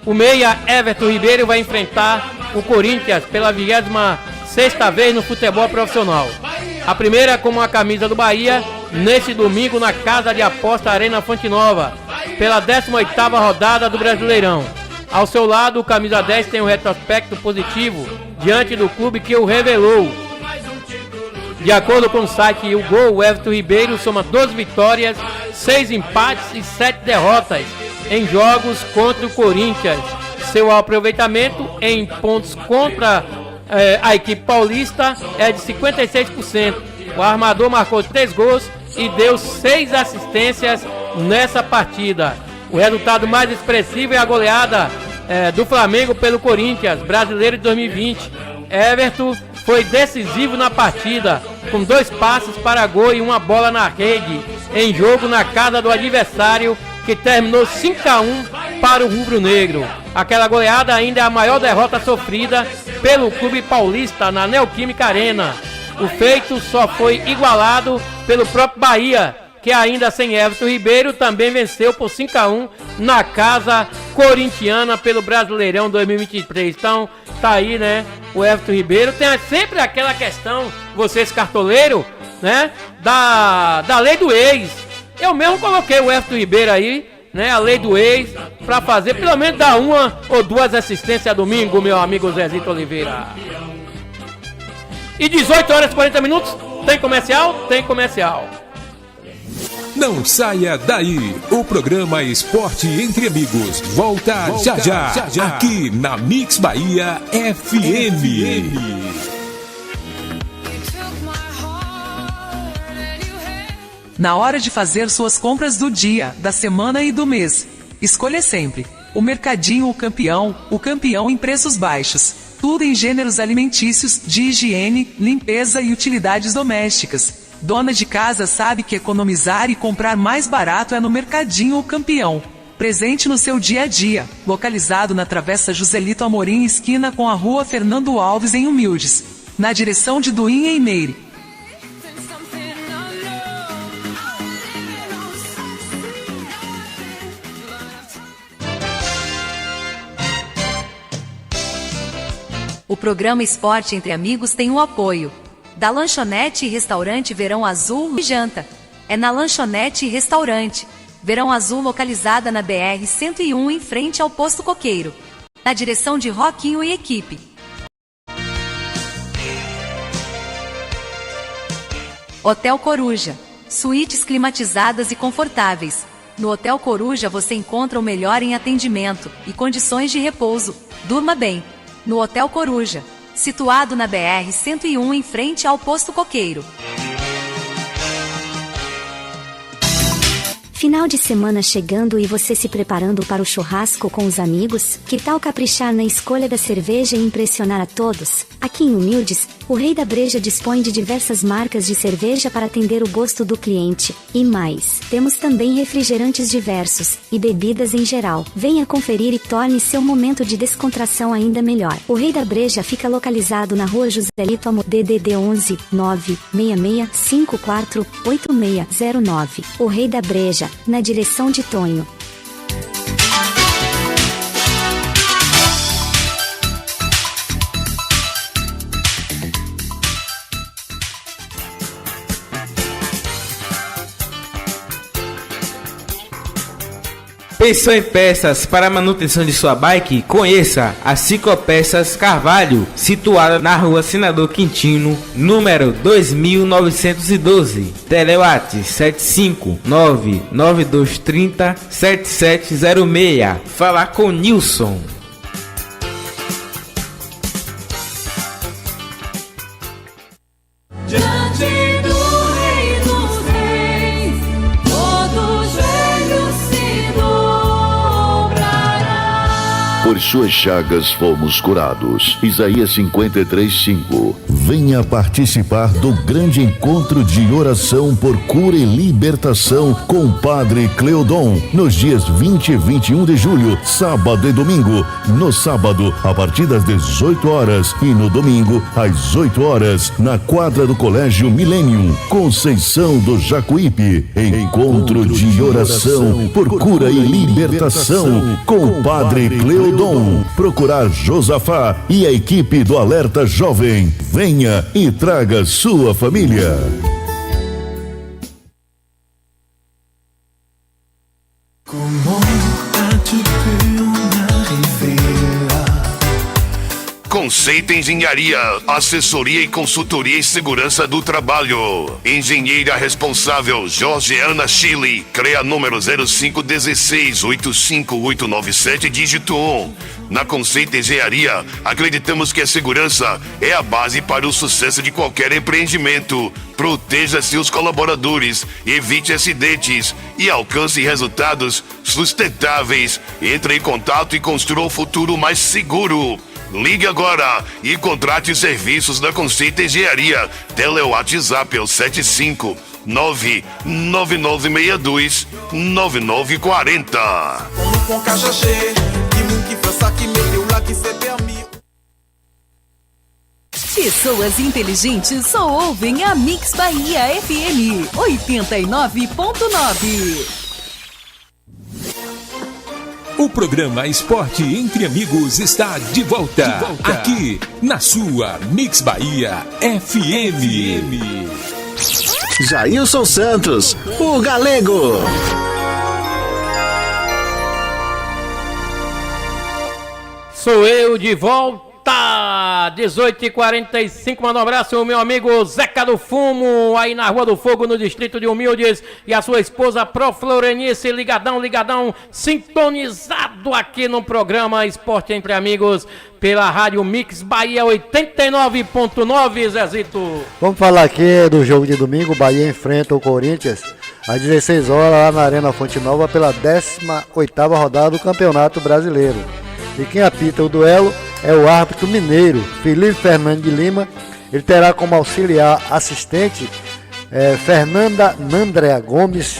O meia Everton Ribeiro vai enfrentar o Corinthians pela 26ª vez no futebol profissional. A primeira com a camisa do Bahia, neste domingo na Casa de Aposta Arena Fonte Nova, pela 18ª rodada do Brasileirão. Ao seu lado, o camisa 10 tem um retrospecto positivo diante do clube que o revelou. De acordo com o site O Gol, o Everton Ribeiro soma 12 vitórias, 6 empates e 7 derrotas em jogos contra o Corinthians. Seu aproveitamento em pontos contra a equipe paulista é de 56%. O armador marcou 3 gols e deu 6 assistências nessa partida. O resultado mais expressivo é a goleada do Flamengo pelo Corinthians, brasileiro de 2020. Everton foi decisivo na partida, com 2 passes para gol e uma bola na rede, em jogo na casa do adversário, que terminou 5-1 para o rubro-negro. Aquela goleada ainda é a maior derrota sofrida pelo clube paulista na Neoquímica Arena. O feito só foi igualado pelo próprio Bahia, que ainda sem Everton Ribeiro, também venceu por 5-1 na casa corintiana pelo Brasileirão 2023. Então, tá aí, né, o Everton Ribeiro. Tem sempre aquela questão, vocês cartoleiros, né, da lei do ex. Eu mesmo coloquei o Everton Ribeiro aí, né, a lei do ex, pra fazer pelo menos dar 1 ou 2 assistências a domingo, meu amigo Zezito Oliveira. E 18 horas e 40 minutos, tem comercial? Tem comercial. Não saia daí, o programa Esporte Entre Amigos volta já, aqui na Mix Bahia FM. Na hora de fazer suas compras do dia, da semana e do mês, escolha sempre o Mercadinho o campeão em preços baixos. Tudo em gêneros alimentícios, de higiene, limpeza e utilidades domésticas. Dona de casa sabe que economizar e comprar mais barato é no Mercadinho o Campeão. Presente no seu dia a dia. Localizado na Travessa Joselito Amorim, esquina com a Rua Fernando Alves, em Humildes. Na direção de Duim, em Meire. O programa Esporte Entre Amigos tem o apoio da Lanchonete e Restaurante Verão Azul e Janta. É na Lanchonete e Restaurante Verão Azul, localizada na BR-101, em frente ao Posto Coqueiro. Na direção de Roquinho e equipe. Hotel Coruja. Suítes climatizadas e confortáveis. No Hotel Coruja você encontra o melhor em atendimento e condições de repouso. Durma bem. No Hotel Coruja, situado na BR-101, em frente ao Posto Coqueiro. Final de semana chegando e você se preparando para o churrasco com os amigos? Que tal caprichar na escolha da cerveja e impressionar a todos? Aqui em Humildes, o Rei da Breja dispõe de diversas marcas de cerveja para atender o gosto do cliente. E mais, temos também refrigerantes diversos e bebidas em geral. Venha conferir e torne seu momento de descontração ainda melhor. O Rei da Breja fica localizado na Rua Joselito Amorim, DDD 11 96654 8609. O Rei da Breja, na direção de Tonho. Pensou em peças para a manutenção de sua bike? Conheça a Ciclopeças Carvalho, situada na Rua Senador Quintino, número 2912. Telewat 75992307706. Falar com Nilson. Diante do Rei dos Reis, todo joelho se dobrará. Por suas chagas fomos curados. Isaías 53:5. Venha participar do grande encontro de oração por cura e libertação com o Padre Cleodon, nos dias 20 e 21 de julho, sábado e domingo. No sábado, a partir das 18 horas e no domingo, às 8 horas, na quadra do Colégio Millennium, Conceição do Jacuípe. Encontro de oração por cura e libertação com o Padre Cleodon. Procurar Josafá e a equipe do Alerta Jovem. Venha e traga sua família. Conceito Engenharia, assessoria e consultoria em segurança do trabalho. Engenheira responsável Jorgiana Chile, CREA número 0516-85897, dígito 1. Na Conceito Engenharia, acreditamos que a segurança é a base para o sucesso de qualquer empreendimento. Proteja seus colaboradores, evite acidentes e alcance resultados sustentáveis. Entre em contato e construa um futuro mais seguro. Ligue agora e contrate os serviços da Conceito Engenharia. Telewatsapp é o 75999629940. Pessoas inteligentes só ouvem a Mix Bahia FM 89.9. O programa Esporte Entre Amigos está de volta. Aqui na sua Mix Bahia FM. Jailson Santos, o Galego. Sou eu de volta, 18h45, manda um abraço, meu amigo Zeca do Fumo, aí na Rua do Fogo, no distrito de Humildes, e a sua esposa Pro Florenice, ligadão, sintonizado aqui no programa Esporte Entre Amigos, pela Rádio Mix Bahia 89.9, Zezito. Vamos falar aqui do jogo de domingo. Bahia enfrenta o Corinthians às 16 horas lá na Arena Fonte Nova pela 18ª rodada do Campeonato Brasileiro. E quem apita o duelo é o árbitro mineiro, Felipe Fernando de Lima. Ele terá como auxiliar assistente Fernanda Nandrea Gomes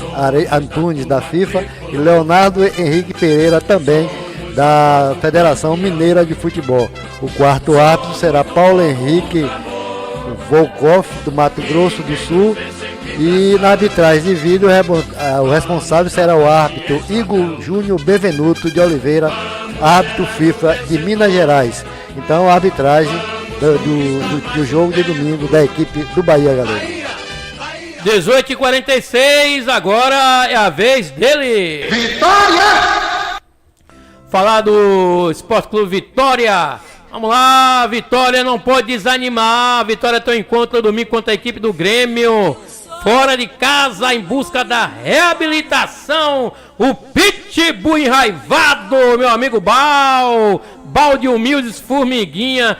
Antunes, da FIFA, e Leonardo Henrique Pereira, também da Federação Mineira de Futebol. O quarto árbitro será Paulo Henrique Volkoff, do Mato Grosso do Sul. E na arbitragem de vídeo, o responsável será o árbitro Igor Júnior Bevenuto de Oliveira, árbitro FIFA de Minas Gerais. Então, a arbitragem do jogo de domingo da equipe do Bahia, galera. 18h46, agora é a vez dele. Vitória! Falar do Esporte Clube Vitória. Vamos lá, Vitória não pode desanimar. Vitória tem um encontro domingo contra a equipe do Grêmio. Fora de casa, em busca da reabilitação. O Pitbull enraivado, meu amigo Balde Humildes, Formiguinha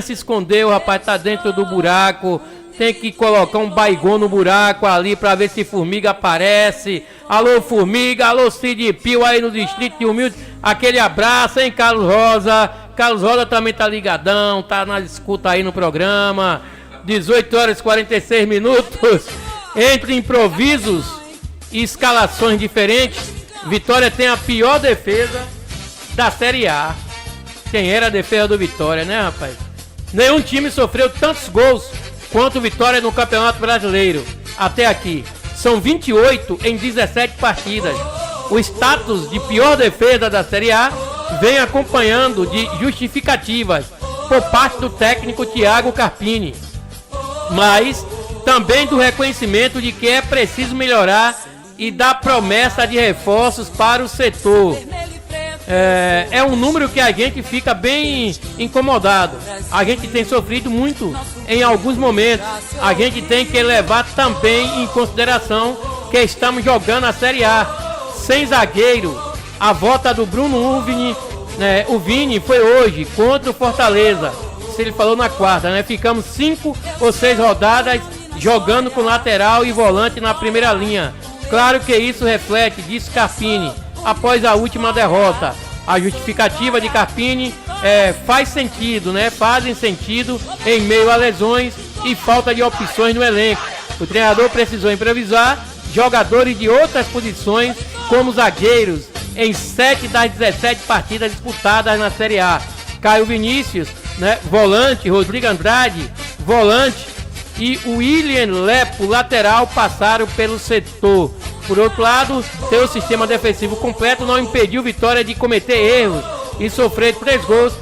se escondeu, rapaz, tá dentro do buraco. Tem que colocar um baigão no buraco ali pra ver se Formiga aparece. Alô, Formiga, alô, Cid Pio aí no distrito de Humildes. Aquele abraço, hein, Carlos Rosa. Carlos Rosa também tá ligadão, tá na escuta aí no programa. 18h46, entre improvisos e escalações diferentes, Vitória tem a pior defesa da Série A. Quem era a defesa do Vitória, né, rapaz? Nenhum time sofreu tantos gols quanto o Vitória no Campeonato Brasileiro até aqui. São 28 em 17 partidas. O status de pior defesa da Série A vem acompanhando de justificativas por parte do técnico Thiago Carpini, mas também do reconhecimento de que é preciso melhorar e dar promessa de reforços para o setor. É um número que a gente fica bem incomodado. A gente tem sofrido muito em alguns momentos. A gente tem que levar também em consideração que estamos jogando a Série A sem zagueiro. A volta do Bruno Vini, o Vini foi hoje contra o Fortaleza. Ele falou na quarta, né? Ficamos 5 ou 6 rodadas jogando com lateral e volante na primeira linha. Claro que isso reflete, disse Carpini, após a última derrota. A justificativa de Carpini faz sentido, né? Fazem sentido em meio a lesões e falta de opções no elenco. O treinador precisou improvisar jogadores de outras posições, como zagueiros, em 7 das 17 partidas disputadas na Série A. Caio Vinícius, né, volante, Rodrigo Andrade, volante, e o William Lepo, lateral, passaram pelo setor. Por outro lado, seu sistema defensivo completo não impediu Vitória de cometer erros e sofrer 3 gols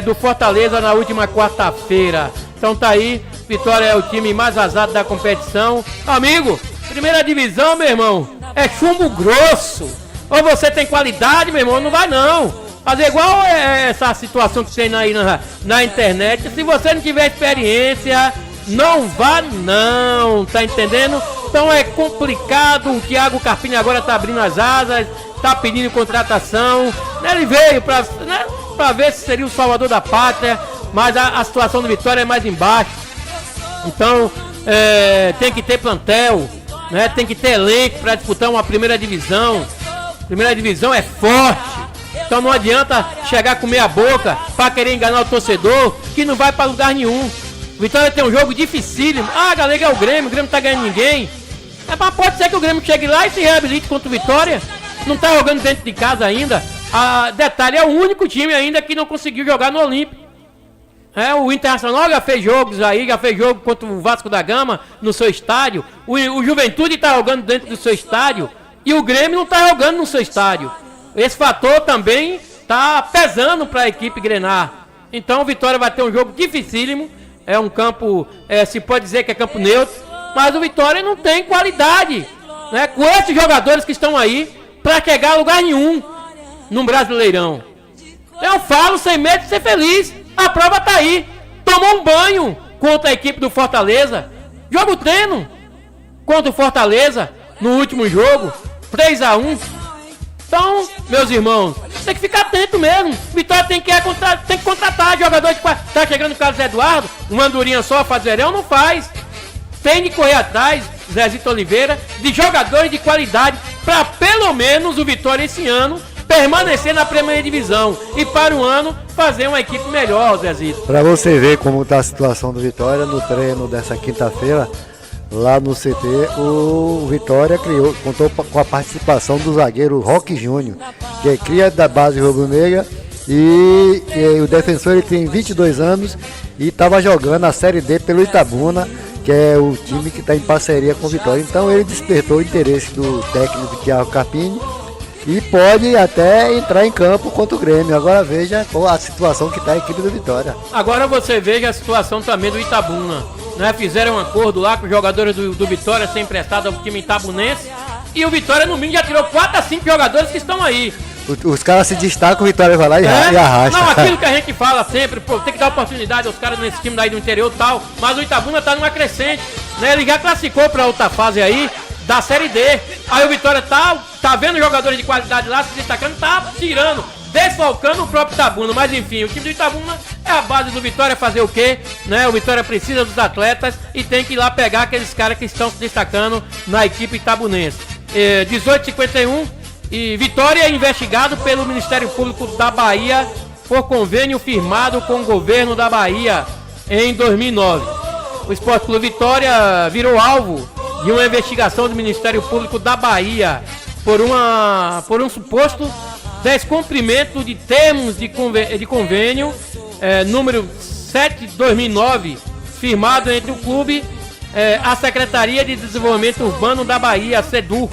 do Fortaleza na última quarta-feira. Então tá aí, Vitória é o time mais azado da competição. Amigo, primeira divisão, meu irmão, é chumbo grosso. Ou você tem qualidade, meu irmão, não vai não. Fazer igual essa situação que tem aí na internet. Se você não tiver experiência, não vá não, tá entendendo? Então é complicado. O Thiago Carpini agora tá abrindo as asas, tá pedindo contratação. Ele veio pra ver se seria o salvador da pátria, mas a situação do Vitória é mais embaixo. Então tem que ter plantel, né? Tem que ter elenco para disputar uma primeira divisão. Primeira divisão é forte. Então não adianta chegar com meia boca pra querer enganar o torcedor, que não vai pra lugar nenhum. Vitória tem um jogo dificílimo. Galera, é o Grêmio não tá ganhando ninguém. Mas pode ser que o Grêmio chegue lá e se reabilite contra o Vitória. Não tá jogando dentro de casa ainda. Detalhe, é o único time ainda que não conseguiu jogar no Olímpico. O Internacional já fez jogos aí, já fez jogo contra o Vasco da Gama no seu estádio. O Juventude tá jogando dentro do seu estádio e o Grêmio não tá jogando no seu estádio. Esse fator também tá pesando para a equipe grenar. Então o Vitória vai ter um jogo dificílimo. É um campo, se pode dizer que é campo neutro, mas o Vitória não tem qualidade, né, com esses jogadores que estão aí para chegar a lugar nenhum no Brasileirão. Eu falo sem medo de ser feliz. A prova tá aí. Tomou um banho contra a equipe do Fortaleza. Jogo treino contra o Fortaleza no último jogo, 3-1. Então, meus irmãos, tem que ficar atento mesmo. Vitória tem que contratar jogador de qualidade. Tá chegando o Carlos Eduardo, uma andorinha só faz verão, não faz. Tem de correr atrás, Zezito Oliveira, de jogadores de qualidade para pelo menos o Vitória esse ano permanecer na primeira divisão e para o ano fazer uma equipe melhor, Zezito. Para você ver como está a situação do Vitória no treino dessa quinta-feira, lá no CT, o Vitória contou com a participação do zagueiro Roque Júnior, que é cria da base rubro-negra e o defensor ele tem 22 anos e estava jogando a Série D pelo Itabuna, que é o time que está em parceria com o Vitória. Então ele despertou o interesse do técnico Thiago Carpini e pode até entrar em campo contra o Grêmio. Agora veja qual a situação que está a equipe do Vitória. Agora você veja a situação também do Itabuna, né? Fizeram um acordo lá com os jogadores do Vitória ser emprestado ao time itabunense e o Vitória no mínimo já tirou 4 a 5 jogadores que estão aí. Os caras se destacam, o Vitória vai lá e arrasta. Não, aquilo que a gente fala sempre, pô, tem que dar oportunidade aos caras nesse time daí do interior e tal, mas o Itabuna tá numa crescente, né? Ele já classificou pra outra fase aí da Série D. Aí o Vitória tá vendo jogadores de qualidade lá se destacando, tá tirando, desfalcando o próprio Itabuna. Mas enfim, o time do Itabuna é a base do Vitória, fazer o quê? Né? O Vitória precisa dos atletas e tem que ir lá pegar aqueles caras que estão se destacando na equipe itabunense. 18h51 e Vitória é investigado pelo Ministério Público da Bahia por convênio firmado com o governo da Bahia em 2009. O Esporte Clube Vitória virou alvo de uma investigação do Ministério Público da Bahia por um suposto descumprimento de termos de convênio número 7/2009, firmado entre o clube, a Secretaria de Desenvolvimento Urbano da Bahia, SEDUR,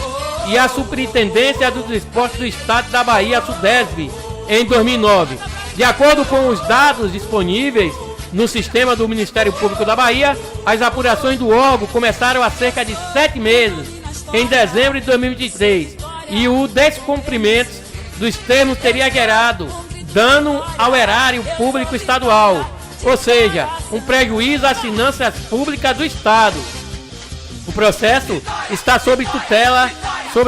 e a Superintendência dos Esportes do Estado da Bahia, SUDESB, em 2009. De acordo com os dados disponíveis no sistema do Ministério Público da Bahia, as apurações do órgão começaram há cerca de 7 meses, em dezembro de 2023, e o descumprimento dos termos teria gerado dano ao erário público estadual, ou seja, um prejuízo às finanças públicas do Estado. O processo está sob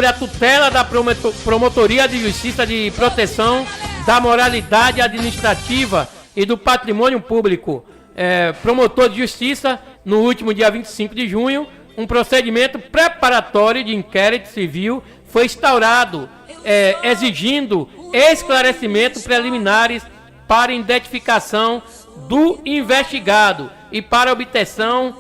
a tutela da Promotoria de Justiça de Proteção da Moralidade Administrativa e do Patrimônio Público. Promotor de Justiça, no último dia 25 de junho, um procedimento preparatório de inquérito civil foi instaurado, exigindo esclarecimentos preliminares para identificação do investigado e para a obtenção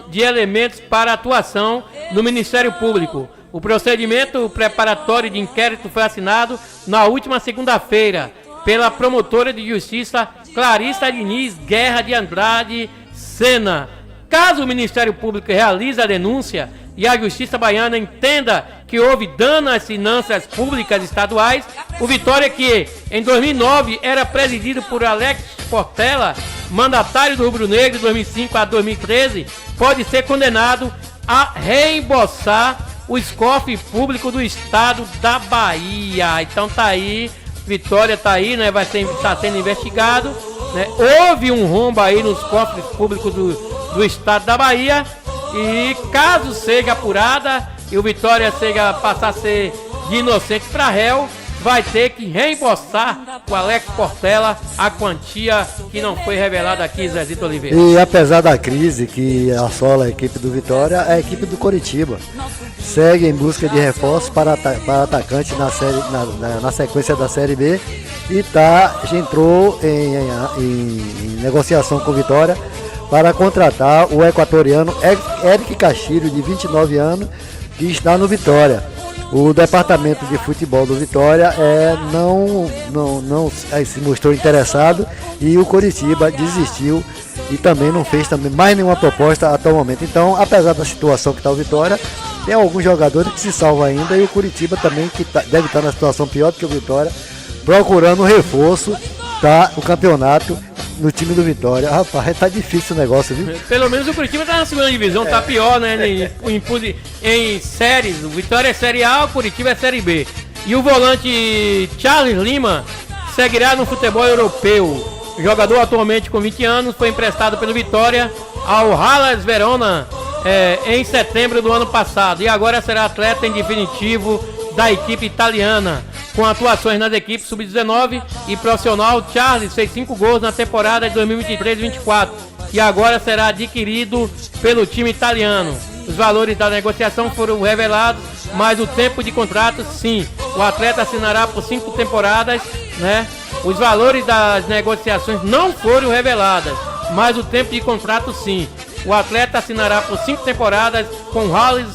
de elementos para atuação no Ministério Público. O procedimento preparatório de inquérito foi assinado na última segunda-feira pela promotora de justiça Clarissa Diniz Guerra de Andrade Sena. Caso o Ministério Público realize a denúncia e a Justiça Baiana entenda que houve dano às finanças públicas estaduais, o Vitória, que em 2009 era presidido por Alex Portela, mandatário do Rubro Negro de 2005 a 2013, pode ser condenado a reembolsar o cofre público do estado da Bahia. Então tá aí, Vitória tá aí, né? Tá sendo investigado, né? Houve um rombo aí nos cofres públicos do estado da Bahia, e caso seja apurada e o Vitória passar a ser de inocente para réu, vai ter que reembolsar o Alex Portela a quantia que não foi revelada aqui, Zezito Oliveira. E apesar da crise que assola a equipe do Vitória, a equipe do Coritiba segue em busca de reforços para atacante na sequência da Série B e entrou em negociação com o Vitória para contratar o equatoriano Eric Castilho, de 29 anos, que está no Vitória. O departamento de futebol do Vitória não se mostrou interessado e o Coritiba desistiu e também não fez mais nenhuma proposta até o momento. Então, apesar da situação que está o Vitória, tem alguns jogadores que se salvam ainda e o Coritiba também, que deve estar na situação pior do que o Vitória, procurando um reforço para o campeonato no time do Vitória. Rapaz, tá difícil o negócio, viu? Pelo menos o Curitiba tá na segunda divisão, tá pior, né? Em séries, o Vitória é Série A, o Curitiba é Série B. E o volante Charles Lima seguirá no futebol europeu. O jogador atualmente com 20 anos foi emprestado pelo Vitória ao Hellas Verona em setembro do ano passado. E agora será atleta em definitivo da equipe italiana. Com atuações nas equipes sub-19 e profissional, Charles fez 5 gols na temporada de 2023-24 e agora será adquirido pelo time italiano. Os valores da negociação foram revelados, mas o tempo de contrato, sim. O atleta assinará por 5 temporadas, né? Os valores das negociações não foram revelados, mas o tempo de contrato, sim. O atleta assinará por 5 temporadas com o Hellas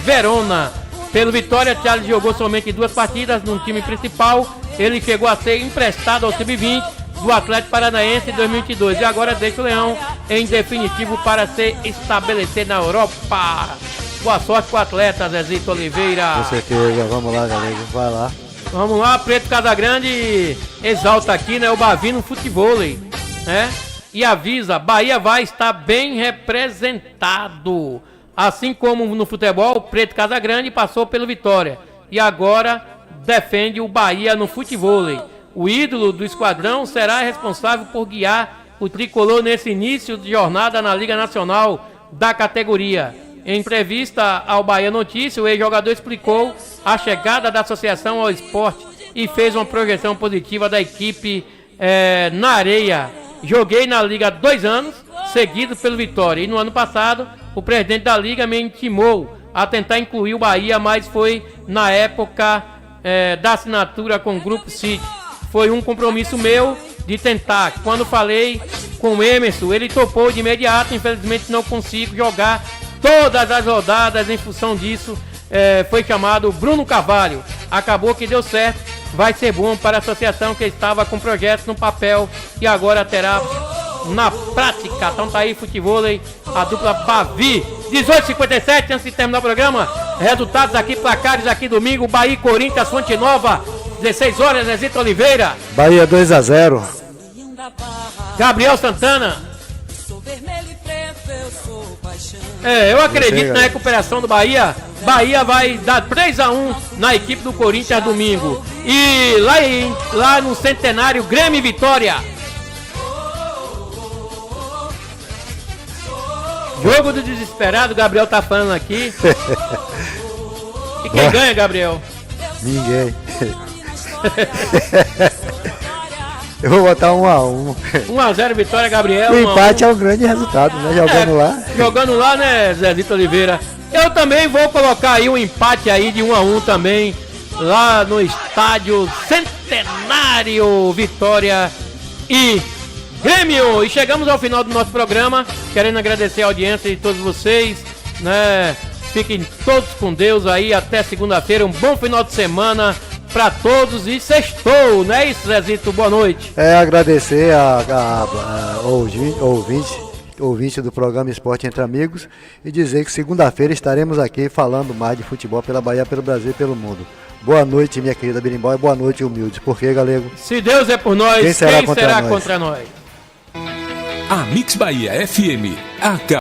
Verona. Pelo Vitória, Charles jogou somente 2 partidas no time principal. Ele chegou a ser emprestado ao Sub-20 do Atlético Paranaense em 2022 e agora deixa o Leão em definitivo para se estabelecer na Europa. Boa sorte com o atleta, Zezito Oliveira. Com certeza, vamos lá, galera, vai lá. Vamos lá, Preto Casagrande exalta aqui, né, o Bavino Futevôlei, né? E avisa, Bahia vai estar bem representado. Assim como no futebol, o Preto Casagrande passou pelo Vitória e agora defende o Bahia no futevôlei. O ídolo do esquadrão será responsável por guiar o tricolor nesse início de jornada na Liga Nacional da categoria. Em entrevista ao Bahia Notícias, o ex-jogador explicou a chegada da associação ao esporte e fez uma projeção positiva da equipe na areia. Joguei na Liga há 2 anos, seguido pelo Vitória, e no ano passado o presidente da Liga me intimou a tentar incluir o Bahia, mas foi na época da assinatura com o Grupo City. Foi um compromisso meu de tentar. Quando falei com o Emerson, ele topou de imediato. Infelizmente não consigo jogar todas as rodadas em função disso. Foi chamado Bruno Carvalho. Acabou que deu certo. Vai ser bom para a associação que estava com projetos no papel e agora terá na prática. Então tá aí, futevôlei, a dupla Bavi. 18h57, antes de terminar o programa, resultados aqui, placares aqui domingo, Bahia e Corinthians, Fonte Nova, 16 horas, Zezito Oliveira. Bahia 2-0. Gabriel Santana. Eu acredito na recuperação do Bahia. Bahia vai dar 3-1 na equipe do Corinthians domingo. E lá no Centenário, Grêmio e Vitória. Jogo do desesperado, o Gabriel tá falando aqui. E quem ganha, Gabriel? Ninguém. Eu vou botar 1-1. 1-0 Vitória, Gabriel. O empate é um grande resultado, né? Jogando lá. Jogando lá, né, Zezito Oliveira? Eu também vou colocar aí um empate aí de 1-1 também. Lá no estádio Centenário, Vitória e Grêmio. E chegamos ao final do nosso programa, querendo agradecer a audiência de todos vocês, né? Fiquem todos com Deus aí, até segunda-feira, um bom final de semana para todos e sextou, não é isso, Zezito? Boa noite. Agradecer a ouvinte do programa Esporte Entre Amigos e dizer que segunda-feira estaremos aqui falando mais de futebol pela Bahia, pelo Brasil e pelo mundo. Boa noite, minha querida Berimbau, e boa noite, humildes. Por quê, galego? Se Deus é por nós, quem será contra nós? A Mix Bahia FM